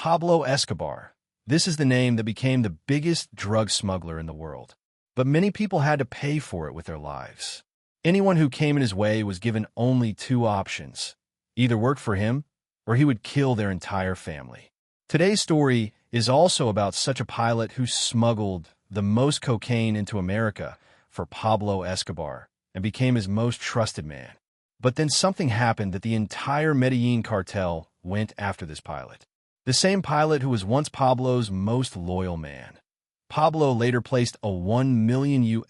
Pablo Escobar. This is the name that became the biggest drug smuggler in the world. But many people had to pay for it with their lives. Anyone who came in his way was given only two options: either work for him, or he would kill their entire family. Today's story is also about such a pilot who smuggled the most cocaine into America for Pablo Escobar and became his most trusted man. But then something happened that the entire Medellin cartel went after this pilot. The same pilot who was once Pablo's most loyal man. Pablo later placed a $1 million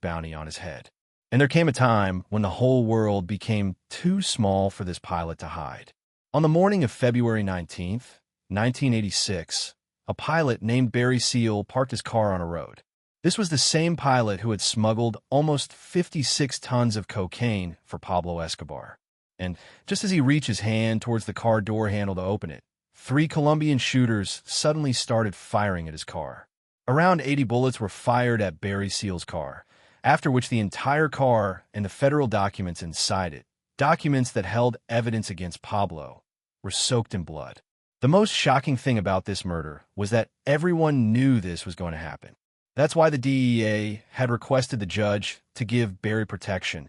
bounty on his head. And there came a time when the whole world became too small for this pilot to hide. On the morning of February 19th, 1986, a pilot named Barry Seal parked his car on a road. This was the same pilot who had smuggled almost 56 tons of cocaine for Pablo Escobar. And just as he reached his hand towards the car door handle to open it, 3 Colombian shooters suddenly started firing at his car. Around 80 bullets were fired at Barry Seal's car, after which the entire car and the federal documents inside it, documents that held evidence against Pablo, were soaked in blood. The most shocking thing about this murder was that everyone knew this was going to happen. That's why the DEA had requested the judge to give Barry protection,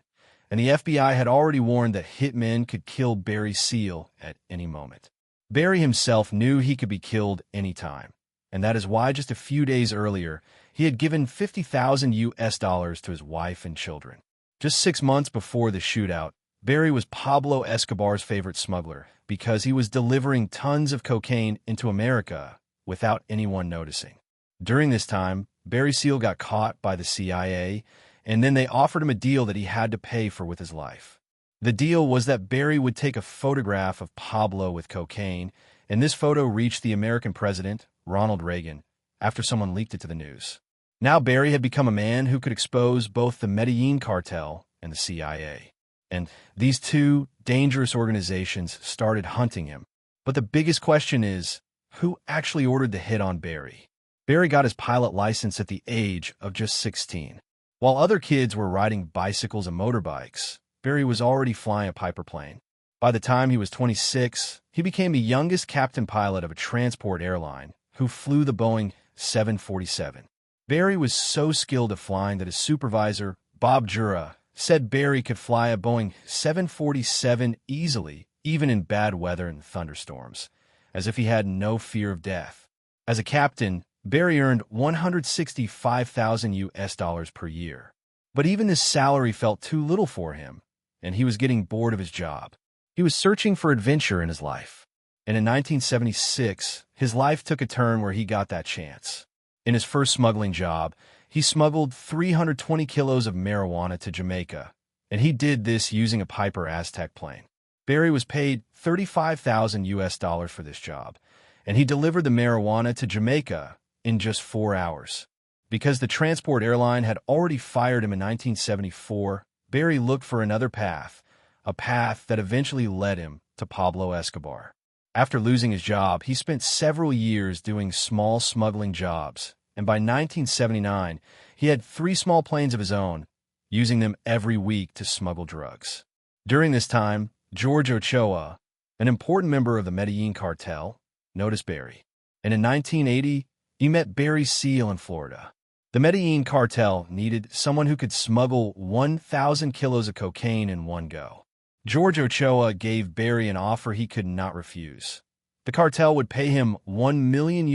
and the FBI had already warned that hitmen could kill Barry Seal at any moment. Barry himself knew he could be killed anytime, and that is why just a few days earlier, he had given $50,000 to his wife and children. Just 6 months before the shootout, Barry was Pablo Escobar's favorite smuggler because he was delivering tons of cocaine into America without anyone noticing. During this time, Barry Seal got caught by the CIA, and then they offered him a deal that he had to pay for with his life. The deal was that Barry would take a photograph of Pablo with cocaine, and this photo reached the American president, Ronald Reagan, after someone leaked it to the news. Now Barry had become a man who could expose both the Medellin cartel and the CIA. And these two dangerous organizations started hunting him. But the biggest question is, who actually ordered the hit on Barry? Barry got his pilot license at the age of just 16. While other kids were riding bicycles and motorbikes, Barry was already flying a Piper plane. By the time he was 26, he became the youngest captain pilot of a transport airline who flew the Boeing 747. Barry was so skilled at flying that his supervisor, Bob Jura, said Barry could fly a Boeing 747 easily, even in bad weather and thunderstorms, as if he had no fear of death. As a captain, Barry earned $165,000 per year. But even this salary felt too little for him, and he was getting bored of his job. He was searching for adventure in his life. And in 1976, his life took a turn where he got that chance. In his first smuggling job, he smuggled 320 kilos of marijuana to Jamaica, and he did this using a Piper Aztec plane. Barry was paid $35,000 for this job, and he delivered the marijuana to Jamaica in just 4 hours. Because the transport airline had already fired him in 1974, Barry looked for another path, a path that eventually led him to Pablo Escobar. After losing his job, he spent several years doing small smuggling jobs, and by 1979, he had 3 small planes of his own, using them every week to smuggle drugs. During this time, George Ochoa, an important member of the Medellin cartel, noticed Barry. And in 1980, he met Barry Seal in Florida. The Medellin cartel needed someone who could smuggle 1,000 kilos of cocaine in one go. George Ochoa gave Barry an offer he could not refuse. The cartel would pay him $1 million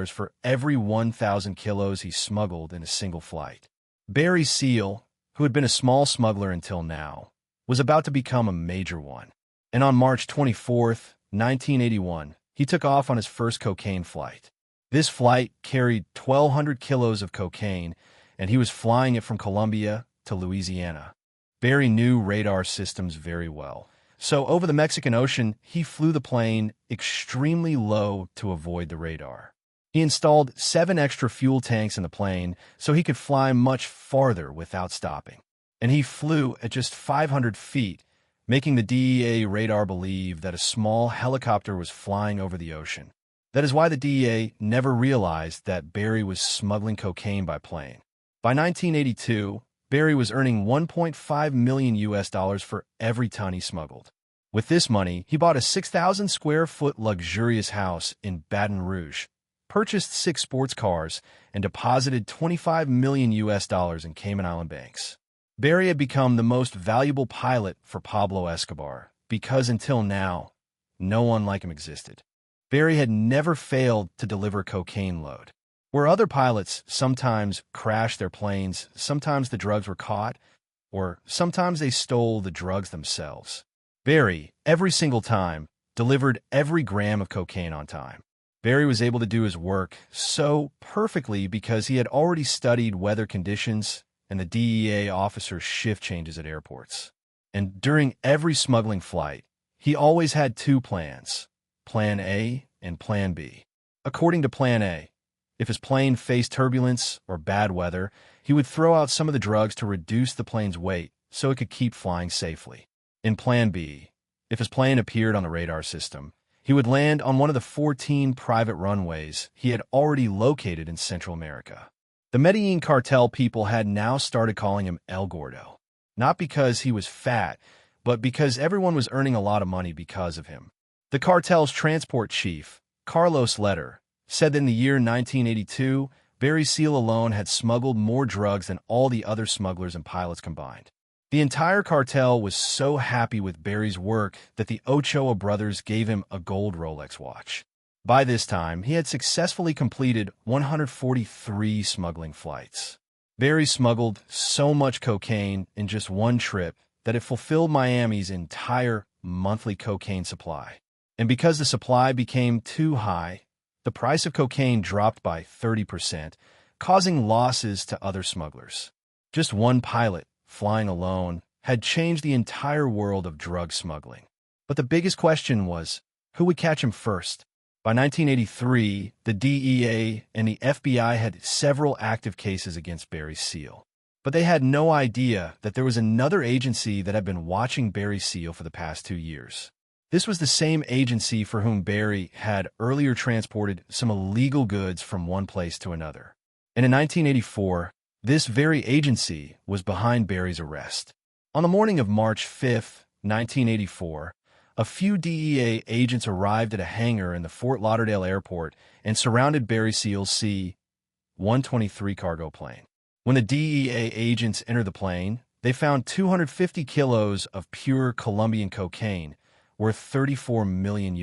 for every 1,000 kilos he smuggled in a single flight. Barry Seal, who had been a small smuggler until now, was about to become a major one. And on March 24, 1981, he took off on his first cocaine flight. This flight carried 1,200 kilos of cocaine, and he was flying it from Colombia to Louisiana. Barry knew radar systems very well. So over the Mexican Ocean, he flew the plane extremely low to avoid the radar. He installed 7 extra fuel tanks in the plane so he could fly much farther without stopping. And he flew at just 500 feet, making the DEA radar believe that a small helicopter was flying over the ocean. That is why the DEA never realized that Barry was smuggling cocaine by plane. By 1982, Barry was earning $1.5 million for every ton he smuggled. With this money, he bought a 6,000 square foot luxurious house in Baton Rouge, purchased 6 sports cars, and deposited $25 million in Cayman Island banks. Barry had become the most valuable pilot for Pablo Escobar because until now, no one like him existed. Barry had never failed to deliver a cocaine load. Where other pilots sometimes crashed their planes, sometimes the drugs were caught, or sometimes they stole the drugs themselves. Barry, every single time, delivered every gram of cocaine on time. Barry was able to do his work so perfectly because he had already studied weather conditions and the DEA officers' shift changes at airports. And during every smuggling flight, he always had 2 plans, Plan A and Plan B. According to Plan A, if his plane faced turbulence or bad weather, he would throw out some of the drugs to reduce the plane's weight so it could keep flying safely. In Plan B, if his plane appeared on the radar system, he would land on one of the 14 private runways he had already located in Central America. The Medellin cartel people had now started calling him El Gordo, not because he was fat, but because everyone was earning a lot of money because of him. The cartel's transport chief, Carlos Letter, said that in the year 1982, Barry Seal alone had smuggled more drugs than all the other smugglers and pilots combined. The entire cartel was so happy with Barry's work that the Ochoa brothers gave him a gold Rolex watch. By this time, he had successfully completed 143 smuggling flights. Barry smuggled so much cocaine in just one trip that it fulfilled Miami's entire monthly cocaine supply. And because the supply became too high, the price of cocaine dropped by 30%, causing losses to other smugglers. Just one pilot, flying alone, had changed the entire world of drug smuggling. But the biggest question was, who would catch him first? By 1983, the DEA and the FBI had several active cases against Barry Seal. But they had no idea that there was another agency that had been watching Barry Seal for the past 2 years. This was the same agency for whom Barry had earlier transported some illegal goods from one place to another. And in 1984, this very agency was behind Barry's arrest. On the morning of March 5, 1984, a few DEA agents arrived at a hangar in the Fort Lauderdale airport and surrounded Barry Seal's C-123 cargo plane. When the DEA agents entered the plane, they found 250 kilos of pure Colombian cocaine, worth $34 million.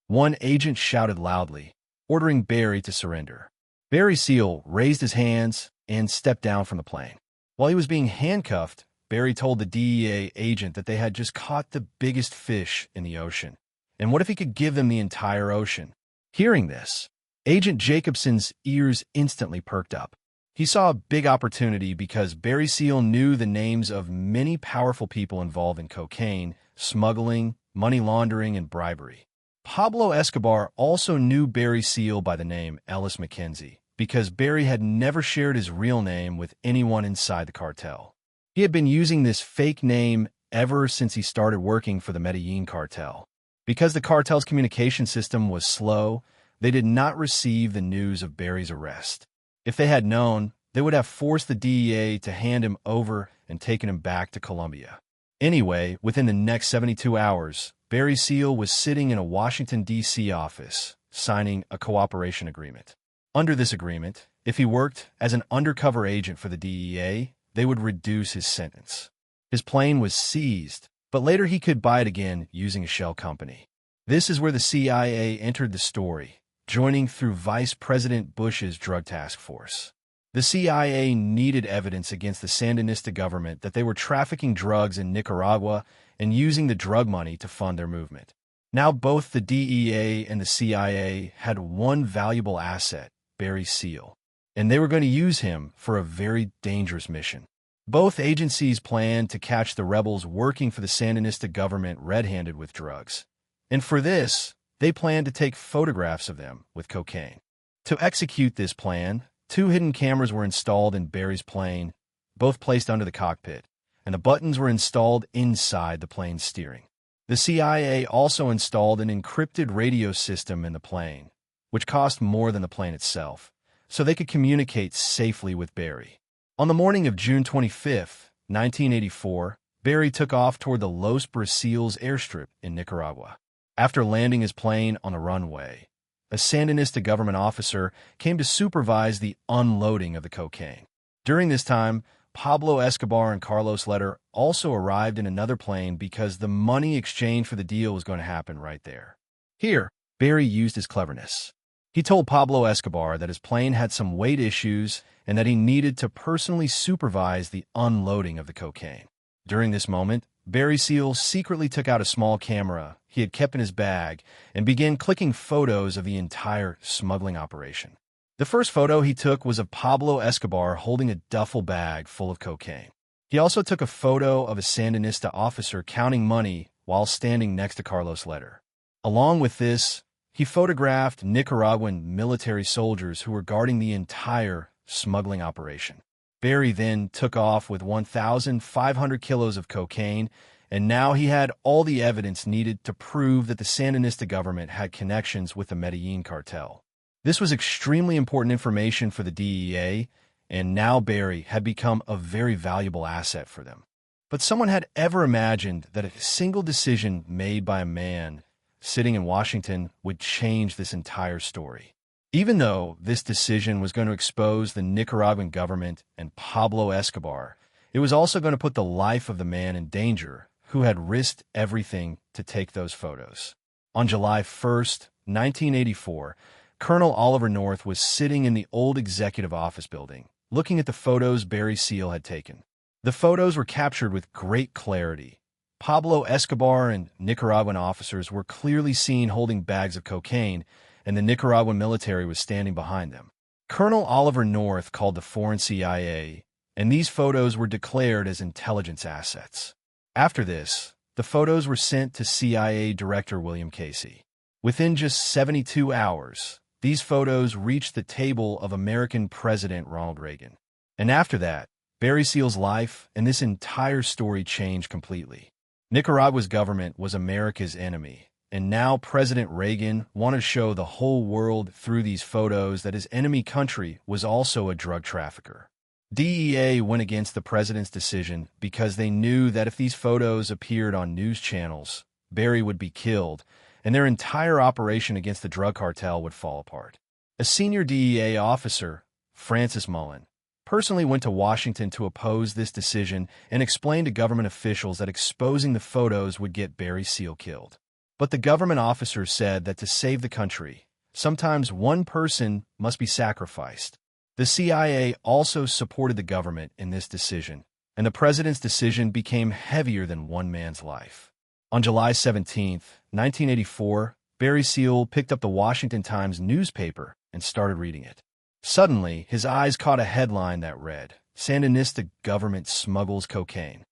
One agent shouted loudly, ordering Barry to surrender. Barry Seal raised his hands and stepped down from the plane. While he was being handcuffed, Barry told the DEA agent that they had just caught the biggest fish in the ocean. And what if he could give them the entire ocean? Hearing this, Agent Jacobson's ears instantly perked up. He saw a big opportunity because Barry Seal knew the names of many powerful people involved in cocaine, smuggling, money laundering, and bribery. Pablo Escobar also knew Barry Seal by the name Ellis McKenzie because Barry had never shared his real name with anyone inside the cartel. He had been using this fake name ever since he started working for the Medellin cartel. Because the cartel's communication system was slow, they did not receive the news of Barry's arrest. If they had known, they would have forced the DEA to hand him over and taken him back to Colombia. Anyway, within the next 72 hours, Barry Seal was sitting in a Washington, D.C. office, signing a cooperation agreement. Under this agreement, if he worked as an undercover agent for the DEA, they would reduce his sentence. His plane was seized, but later he could buy it again using a shell company. This is where the CIA entered the story, joining through Vice President Bush's drug task force. The CIA needed evidence against the Sandinista government that they were trafficking drugs in Nicaragua and using the drug money to fund their movement. Now both the DEA and the CIA had one valuable asset, Barry Seal, and they were going to use him for a very dangerous mission. Both agencies planned to catch the rebels working for the Sandinista government red-handed with drugs. And for this, they planned to take photographs of them with cocaine. To execute this plan, 2 hidden cameras were installed in Barry's plane, both placed under the cockpit, and the buttons were installed inside the plane's steering. The CIA also installed an encrypted radio system in the plane, which cost more than the plane itself, so they could communicate safely with Barry. On the morning of June 25, 1984, Barry took off toward the Los Braciles airstrip in Nicaragua. After landing his plane on the runway, a Sandinista government officer came to supervise the unloading of the cocaine. During this time, Pablo Escobar and Carlos Letter also arrived in another plane because the money exchange for the deal was going to happen right there. Here, Barry used his cleverness. He told Pablo Escobar that his plane had some weight issues and that he needed to personally supervise the unloading of the cocaine. During this moment, Barry Seal secretly took out a small camera he had kept in his bag and began clicking photos of the entire smuggling operation. The first photo he took was of Pablo Escobar holding a duffel bag full of cocaine. He also took a photo of a Sandinista officer counting money while standing next to Carlos Letter. Along with this, he photographed Nicaraguan military soldiers who were guarding the entire smuggling operation. Barry then took off with 1,500 kilos of cocaine, and now he had all the evidence needed to prove that the Sandinista government had connections with the Medellin cartel. This was extremely important information for the DEA, and now Barry had become a very valuable asset for them. But someone had ever imagined that a single decision made by a man sitting in Washington would change this entire story. Even though this decision was going to expose the Nicaraguan government and Pablo Escobar, it was also going to put the life of the man in danger who had risked everything to take those photos. On July 1st, 1984, Colonel Oliver North was sitting in the old executive office building, looking at the photos Barry Seal had taken. The photos were captured with great clarity. Pablo Escobar and Nicaraguan officers were clearly seen holding bags of cocaine, and the Nicaraguan military was standing behind them. Colonel Oliver North called the foreign CIA, and these photos were declared as intelligence assets. After this, the photos were sent to CIA Director William Casey. Within just 72 hours, these photos reached the table of American President Ronald Reagan. And after that, Barry Seal's life and this entire story changed completely. Nicaragua's government was America's enemy, and now President Reagan wanted to show the whole world through these photos that his enemy country was also a drug trafficker. DEA went against the president's decision because they knew that if these photos appeared on news channels, Barry would be killed, and their entire operation against the drug cartel would fall apart. A senior DEA officer, Francis Mullen, personally went to Washington to oppose this decision and explained to government officials that exposing the photos would get Barry Seal killed. But the government officers said that to save the country, sometimes one person must be sacrificed. The CIA also supported the government in this decision, and the president's decision became heavier than one man's life. On July 17, 1984, Barry Seal picked up the Washington Times newspaper and started reading it. Suddenly, his eyes caught a headline that read, "Sandinista government smuggles cocaine."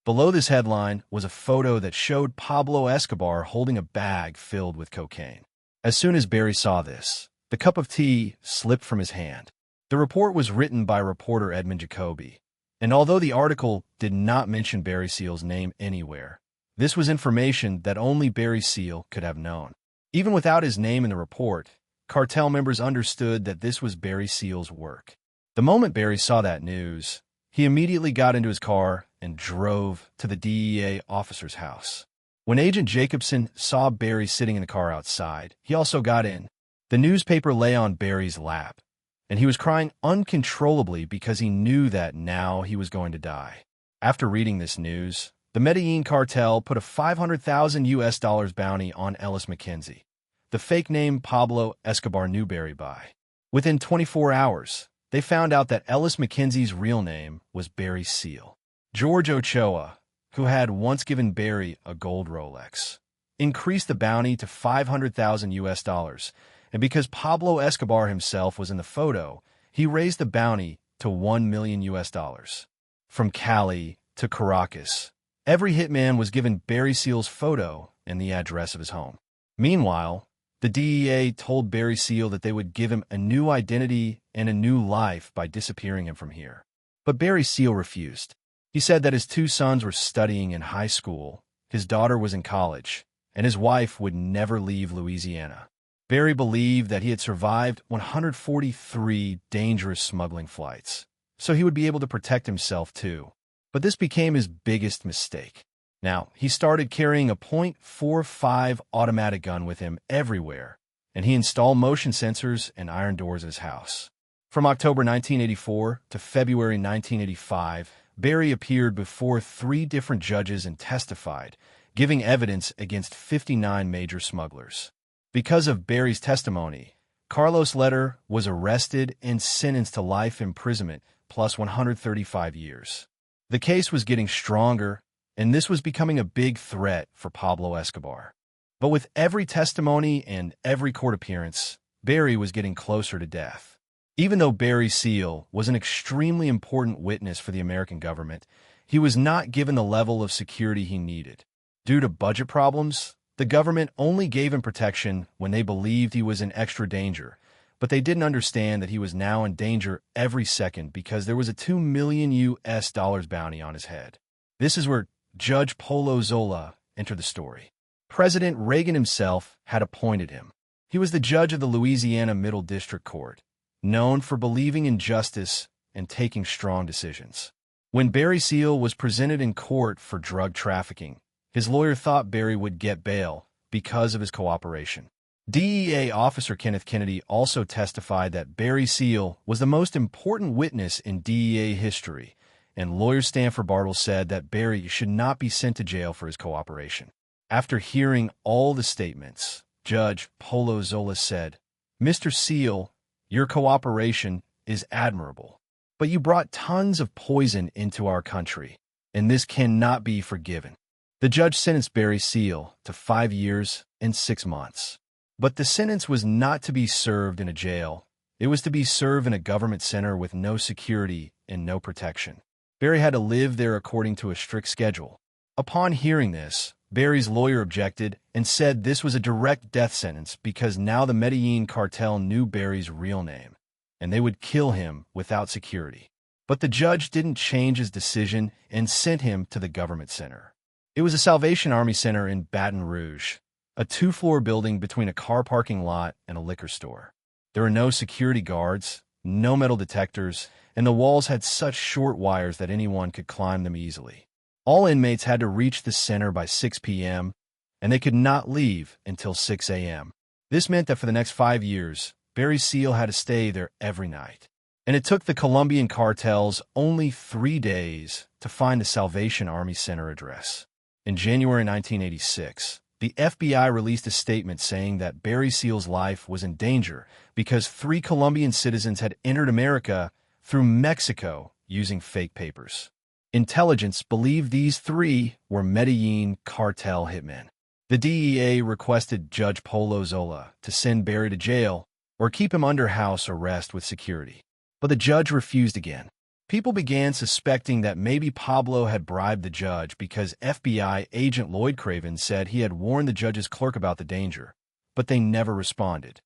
Below this headline was a photo that showed Pablo Escobar holding a bag filled with cocaine. As soon as Barry saw this, the cup of tea slipped from his hand. The report was written by reporter Edmund Jacoby, and although the article did not mention Barry Seal's name anywhere, this was information that only Barry Seal could have known. Even without his name in the report, cartel members understood that this was Barry Seal's work. The moment Barry saw that news, he immediately got into his car and drove to the DEA officer's house. When Agent Jacobson saw Barry sitting in the car outside, he also got in. The newspaper lay on Barry's lap, and he was crying uncontrollably because he knew that now he was going to die. After reading this news, the Medellin cartel put a $500,000 bounty on Ellis McKenzie, the fake name Pablo Escobar knew Barry by. Within 24 hours, they found out that Ellis McKenzie's real name was Barry Seal. George Ochoa, who had once given Barry a gold Rolex, increased the bounty to $500,000, and because Pablo Escobar himself was in the photo, he raised the bounty to $1 million. From Cali to Caracas, every hitman was given Barry Seal's photo and the address of his home. Meanwhile, the DEA told Barry Seal that they would give him a new identity and a new life by disappearing him from here. But Barry Seal refused. He said that his two sons were studying in high school, his daughter was in college, and his wife would never leave Louisiana. Barry believed that he had survived 143 dangerous smuggling flights, so he would be able to protect himself too. But this became his biggest mistake. Now, he started carrying a .45 automatic gun with him everywhere, and he installed motion sensors and iron doors at his house. From October 1984 to February 1985, Berry appeared before 3 different judges and testified, giving evidence against 59 major smugglers. Because of Berry's testimony, Carlos Letter was arrested and sentenced to life imprisonment plus 135 years. The case was getting stronger, and this was becoming a big threat for Pablo Escobar. But with every testimony and every court appearance, Berry was getting closer to death. Even though Barry Seal was an extremely important witness for the American government, he was not given the level of security he needed. Due to budget problems, the government only gave him protection when they believed he was in extra danger, but they didn't understand that he was now in danger every second because there was a $2 million bounty on his head. This is where Judge Polo Zola entered the story. President Reagan himself had appointed him. He was the judge of the Louisiana Middle District Court, known for believing in justice and taking strong decisions. When Barry Seal was presented in court for drug trafficking, his lawyer thought Barry would get bail because of his cooperation. DEA officer Kenneth Kennedy also testified that Barry Seal was the most important witness in DEA history, and lawyer Stanford Bartle said that Barry should not be sent to jail for his cooperation. After hearing all the statements, Judge Polo Zola said, "Mr. Seal, your cooperation is admirable, but you brought tons of poison into our country, and this cannot be forgiven." The judge sentenced Barry Seal to 5 years and 6 months. But the sentence was not to be served in a jail. It was to be served in a government center with no security and no protection. Barry had to live there according to a strict schedule. Upon hearing this, Barry's lawyer objected and said this was a direct death sentence because now the Medellin cartel knew Barry's real name, and they would kill him without security. But the judge didn't change his decision and sent him to the government center. It was a Salvation Army center in Baton Rouge, a 2-floor building between a car parking lot and a liquor store. There were no security guards, no metal detectors, and the walls had such short wires that anyone could climb them easily. All inmates had to reach the center by 6 p.m., and they could not leave until 6 a.m. This meant that for the next 5 years, Barry Seal had to stay there every night. And it took the Colombian cartels only 3 days to find the Salvation Army Center address. In January 1986, the FBI released a statement saying that Barry Seal's life was in danger because 3 Colombian citizens had entered America through Mexico using fake papers. Intelligence believed these 3 were Medellin cartel hitmen. The DEA requested Judge Polo Zola to send Barry to jail or keep him under house arrest with security. But the judge refused again. People began suspecting that maybe Pablo had bribed the judge because FBI agent Lloyd Craven said he had warned the judge's clerk about the danger, but they never responded.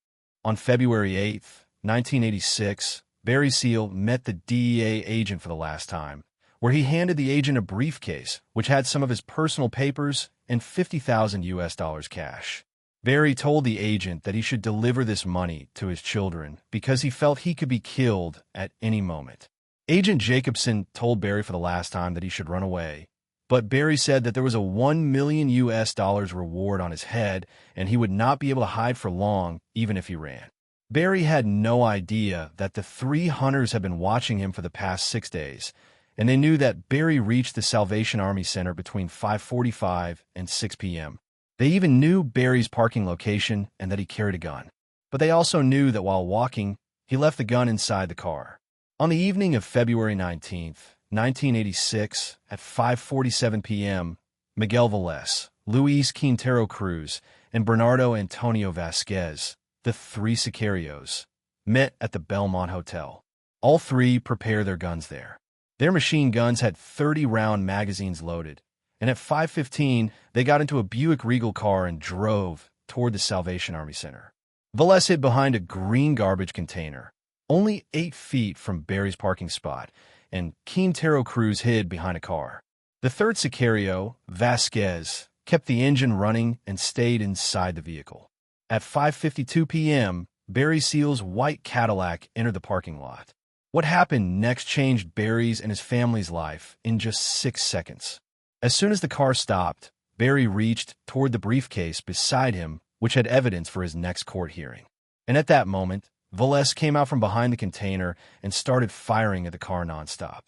On February 8, 1986, Barry Seal met the DEA agent for the last time, where he handed the agent a briefcase which had some of his personal papers and $50,000 cash. Barry told the agent that he should deliver this money to his children because he felt he could be killed at any moment. Agent Jacobson told Barry for the last time that he should run away, but Barry said that there was a $1 million reward on his head and he would not be able to hide for long even if he ran. Barry had no idea that the 3 hunters had been watching him for the past 6 days, and they knew that Barry reached the Salvation Army Center between 5:45 and 6 p.m. They even knew Barry's parking location and that he carried a gun. But they also knew that while walking, he left the gun inside the car. On the evening of February 19, 1986, at 5:47 p.m., Miguel Velez, Luis Quintero Cruz, and Bernardo Antonio Vasquez, the 3 sicarios, met at the Belmont Hotel. All 3 prepared their guns there. Their machine guns had 30-round magazines loaded, and at 5:15, they got into a Buick Regal car and drove toward the Salvation Army Center. Velez hid behind a green garbage container, only 8 feet from Barry's parking spot, and Quintero Cruz hid behind a car. The 3rd sicario, Vasquez, kept the engine running and stayed inside the vehicle. At 5:52 p.m., Barry Seal's white Cadillac entered the parking lot. What happened next changed Barry's and his family's life in just 6 seconds. As soon as the car stopped, Barry reached toward the briefcase beside him, which had evidence for his next court hearing. And at that moment, Velez came out from behind the container and started firing at the car nonstop.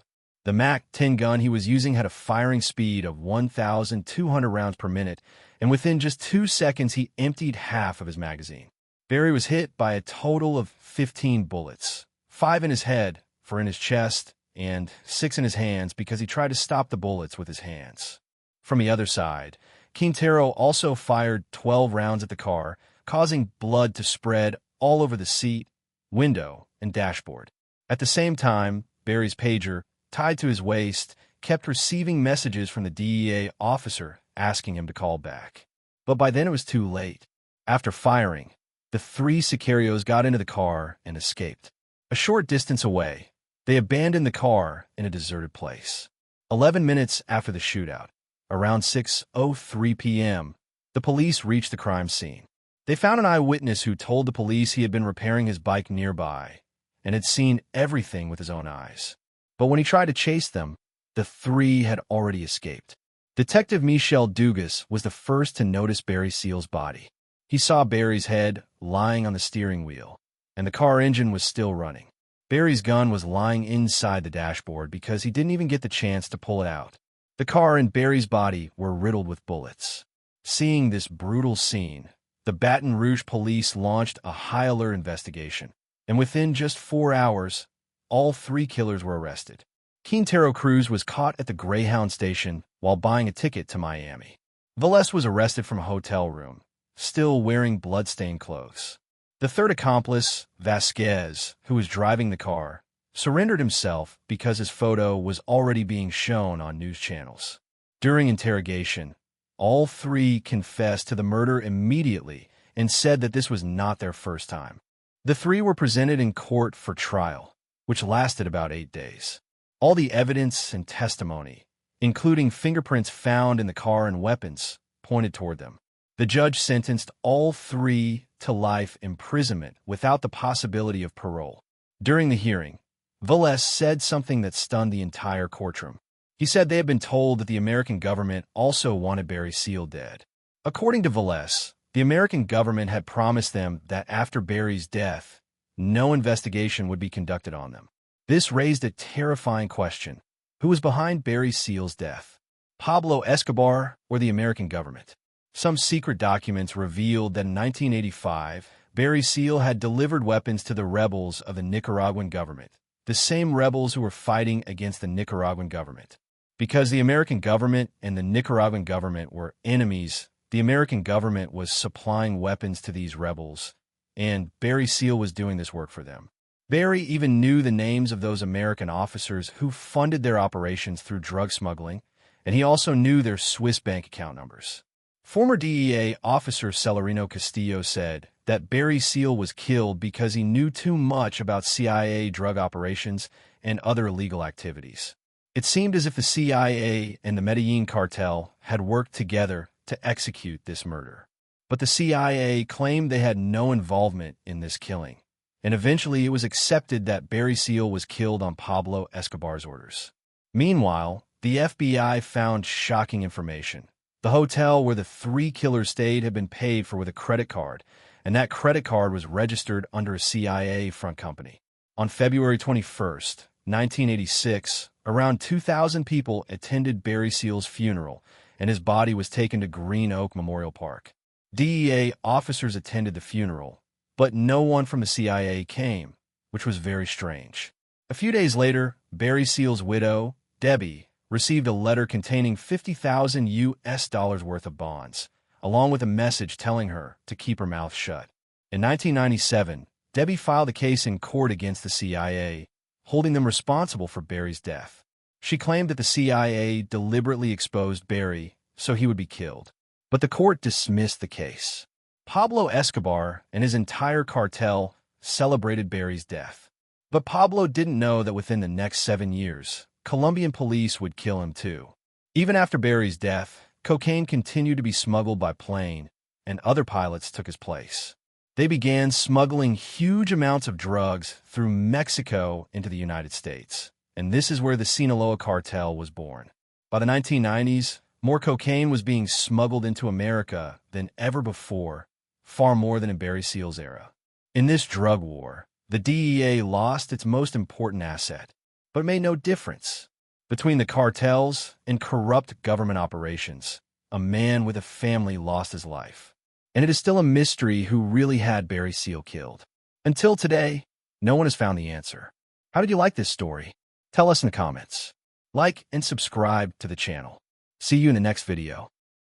The MAC-10 gun he was using had a firing speed of 1,200 rounds per minute, and within just 2 seconds he emptied half of his magazine. Barry was hit by a total of 15 bullets, 5 in his head, 4 in his chest, and 6 in his hands because he tried to stop the bullets with his hands. From the other side, Quintero also fired 12 rounds at the car, causing blood to spread all over the seat, window, and dashboard. At the same time, Barry's pager, tied to his waist, kept receiving messages from the DEA officer asking him to call back. But by then it was too late. After firing, the 3 sicarios got into the car and escaped. A short distance away, they abandoned the car in a deserted place. 11 minutes after the shootout, around 6:03 p.m., the police reached the crime scene. They found an eyewitness who told the police he had been repairing his bike nearby and had seen everything with his own eyes. But when he tried to chase them, the 3 had already escaped. Detective Michel Dugas was the first to notice Barry Seal's body. He saw Barry's head lying on the steering wheel, and the car engine was still running. Barry's gun was lying inside the dashboard because he didn't even get the chance to pull it out. The car and Barry's body were riddled with bullets. Seeing this brutal scene, the Baton Rouge police launched a high-alert investigation, and within just 4 hours, all 3 killers were arrested. Quintero Cruz was caught at the Greyhound station while buying a ticket to Miami. Velez was arrested from a hotel room, still wearing blood-stained clothes. The third accomplice, Vasquez, who was driving the car, surrendered himself because his photo was already being shown on news channels. During interrogation, all 3 confessed to the murder immediately and said that this was not their first time. The 3 were presented in court for trial, which lasted about 8 days. All the evidence and testimony, including fingerprints found in the car and weapons, pointed toward them. The judge sentenced all 3 to life imprisonment without the possibility of parole. During the hearing, Velez said something that stunned the entire courtroom. He said they had been told that the American government also wanted Barry Seal dead. According to Velez, the American government had promised them that after Barry's death, no investigation would be conducted on them. This raised a terrifying question. Who was behind Barry Seal's death? Pablo Escobar or the American government? Some secret documents revealed that in 1985, Barry Seal had delivered weapons to the rebels of the Nicaraguan government, the same rebels who were fighting against the Nicaraguan government. Because the American government and the Nicaraguan government were enemies, the American government was supplying weapons to these rebels, and Barry Seal was doing this work for them. Barry even knew the names of those American officers who funded their operations through drug smuggling, and he also knew their Swiss bank account numbers. Former DEA officer Celerino Castillo said that Barry Seal was killed because he knew too much about CIA drug operations and other illegal activities. It seemed as if the CIA and the Medellin cartel had worked together to execute this murder. But the CIA claimed they had no involvement in this killing, and eventually it was accepted that Barry Seal was killed on Pablo Escobar's orders. Meanwhile, the FBI found shocking information. The hotel where the 3 killers stayed had been paid for with a credit card, and that credit card was registered under a CIA front company. On February 21st, 1986, around 2,000 people attended Barry Seal's funeral, and his body was taken to Green Oak Memorial Park. DEA officers attended the funeral, but no one from the CIA came, which was very strange. A few days later, Barry Seal's widow, Debbie, received a letter containing $50,000 worth of bonds, along with a message telling her to keep her mouth shut. In 1997, Debbie filed a case in court against the CIA, holding them responsible for Barry's death. She claimed that the CIA deliberately exposed Barry so he would be killed, but the court dismissed the case. Pablo Escobar and his entire cartel celebrated Barry's death. But Pablo didn't know that within the next 7 years, Colombian police would kill him too. Even after Barry's death, cocaine continued to be smuggled by plane, and other pilots took his place. They began smuggling huge amounts of drugs through Mexico into the United States. And this is where the Sinaloa cartel was born. By the 1990s, more cocaine was being smuggled into America than ever before, far more than in Barry Seal's era. In this drug war, the DEA lost its most important asset, but made no difference. Between the cartels and corrupt government operations, a man with a family lost his life. And it is still a mystery who really had Barry Seal killed. Until today, no one has found the answer. How did you like this story? Tell us in the comments. Like and subscribe to the channel. See you in the next video.